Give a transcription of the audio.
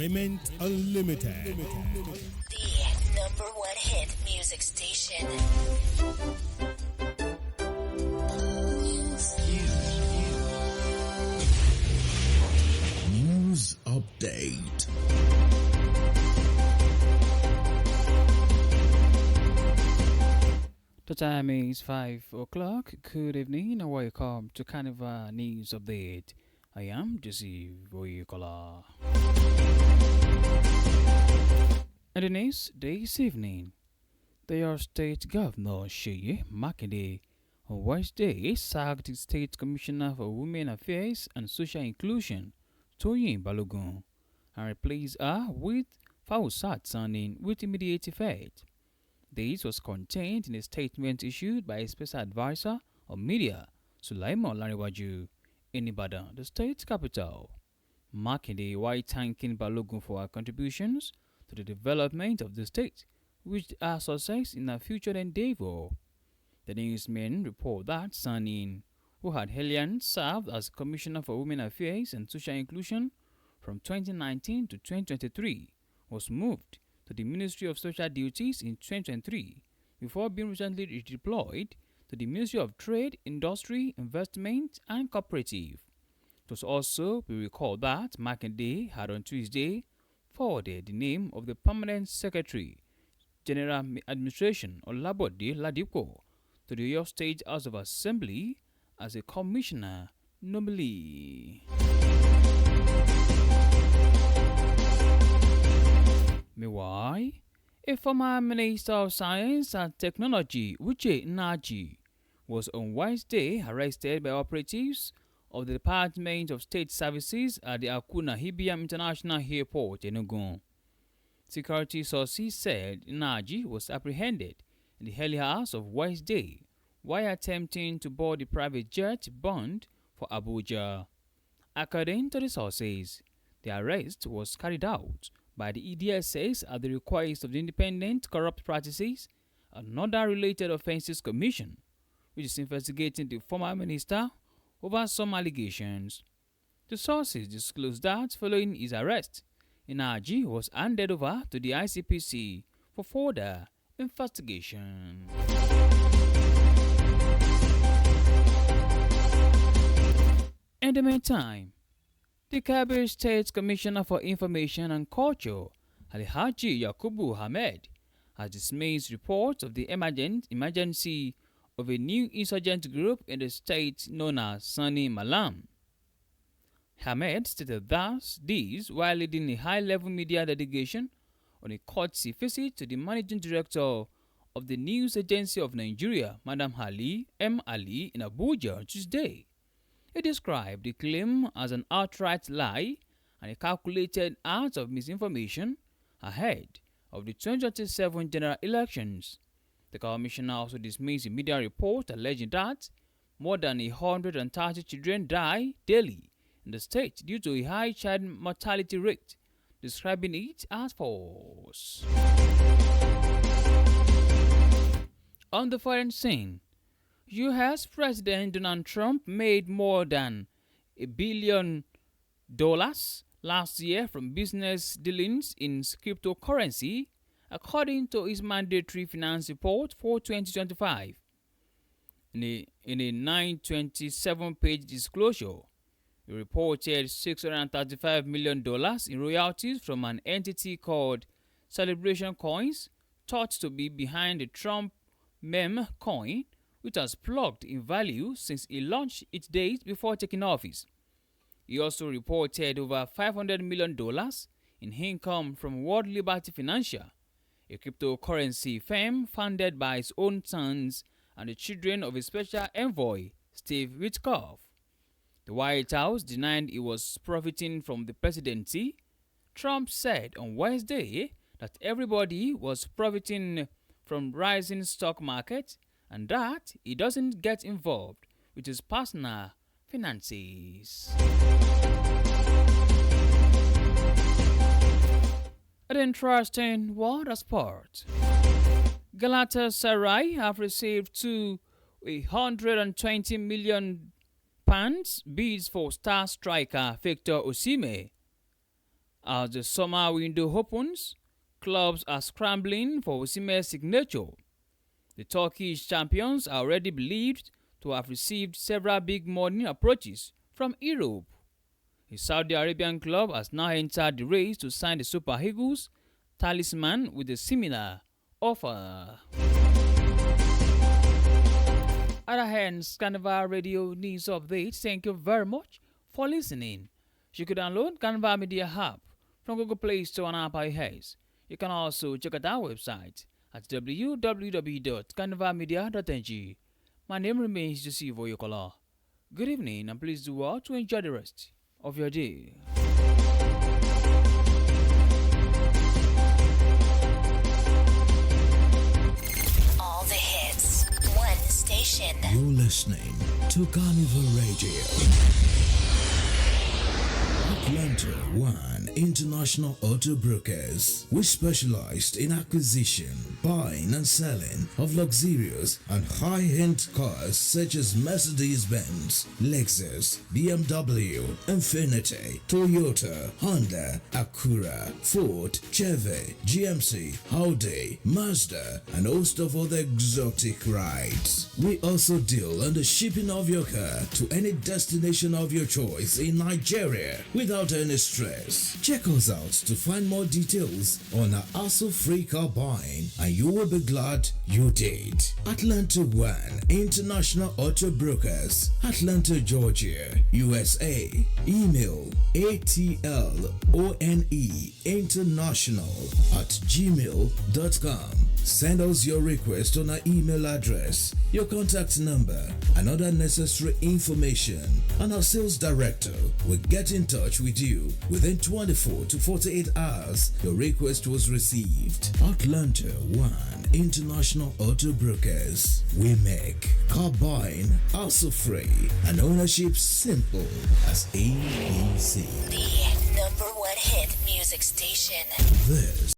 Payment Unlimited. The number one hit music station. News update. The time is 5 o'clock. Good evening and welcome to Carnival News Update. I am Jesse Voyikola. And the news this evening, the State Governor Sheye Makinde on Wednesday sacked the State Commissioner for Women Affairs and Social Inclusion, Toyin Balogun, and replaced her with Fawusat Sanin with immediate effect. This was contained in a statement issued by a special advisor on media, Sulaiman Lariwaju, in Ibadan, the state capital. Makinde, while thanking Balogun for her contributions to the development of the state, which are success in her future endeavor. The newsmen report that Sanin, who had earlier served as Commissioner for Women Affairs and Social Inclusion from 2019 to 2023, was moved to the Ministry of Social Duties in 2023 before being recently redeployed to the Ministry of Trade, Industry, Investment and Cooperative. It was also be recalled that Makinde had on Tuesday forwarded the name of the Permanent Secretary, General Administration Olabode Ladipo, to the Oyo State House of Assembly as a commissioner nominee. Meanwhile, a former Minister of Science and Technology, Uche Nnaji, was on Wednesday arrested by operatives of the Department of State Services at the Akuna Ibiam International Airport in Enugu. Security sources said Nnaji was apprehended in the early hours of Wednesday while attempting to board the private jet bound for Abuja. According to the sources, the arrest was carried out by the EDSS at the request of the Independent Corrupt Practices and Other Related Offences Commission, which is investigating the former minister over some allegations. The sources disclosed that following his arrest, Nnaji was handed over to the ICPC for further investigation. In the meantime, the Kabir State Commissioner for Information and Culture, Alhaji Yakubu Ahmed, has dismissed reports of the emergency of a new insurgent group in the state known as Sani Malam. Ahmed stated that this while leading a high-level media delegation on a courtesy visit to the managing director of the News Agency of Nigeria, Madam Ali M. Ali, in Abuja on Tuesday. He described the claim as an outright lie and a calculated act of misinformation ahead of the 2027 general elections. The commissioner also dismissed a media report alleging that more than 130 children die daily in the state due to a high child mortality rate, describing it as false. On the foreign scene, U.S. President Donald Trump made more than $1 billion last year from business dealings in cryptocurrency, according to his mandatory finance report for 2025. In a 927-page disclosure, he reported $635 million in royalties from an entity called Celebration Coins, thought to be behind the Trump meme coin, which has plugged in value since he launched its days before taking office. He also reported over $500 million in income from World Liberty Financial, a cryptocurrency firm founded by his own sons and the children of a special envoy, Steve Witkoff. The White House denied he was profiting from the presidency. Trump said on Wednesday that everybody was profiting from rising stock market and that he doesn't get involved with his personal finances. An interesting world of sport. Galatasaray have received two £120 million bids for star striker Victor Osimhen. As the summer window opens, clubs are scrambling for Osimhen's signature. The Turkish champions are already believed to have received several big money approaches from Europe. A Saudi Arabian club has now entered the race to sign the Super Eagles talisman with a similar offer. Other hands, Carnival Radio News Updates. Thank you very much for listening. You can download Carnival Media app from Google Play Store and Apple iOS. You can also check out our website at www.carnivalmedia.ng. My name remains Joseph Oyokola. Good evening and please do well to enjoy the rest of your day. All the hits, one station. You're listening to Carnival Radio. Atlanta One International Auto Brokers. We specialized in acquisition, buying and selling of luxurious and high-end cars such as Mercedes-Benz, Lexus, BMW, Infiniti, Toyota, Honda, Acura, Ford, Chevy, GMC, Audi, Mazda, and a host of other exotic rides. We also deal on the shipping of your car to any destination of your choice in Nigeria without any stress. Check us out to find more details on our hassle-free car buying, and you will be glad you did. Atlanta One International Auto Brokers, Atlanta, Georgia, USA. Email atloneinternational@gmail.com. Send us your request on our email address, your contact number, and other necessary information, and our sales director will get in touch with you within 24 to 48 hours. Your request was received. Atlanta One International Auto Brokers. We make car buying also free and ownership simple as ABC. The number one hit music station. This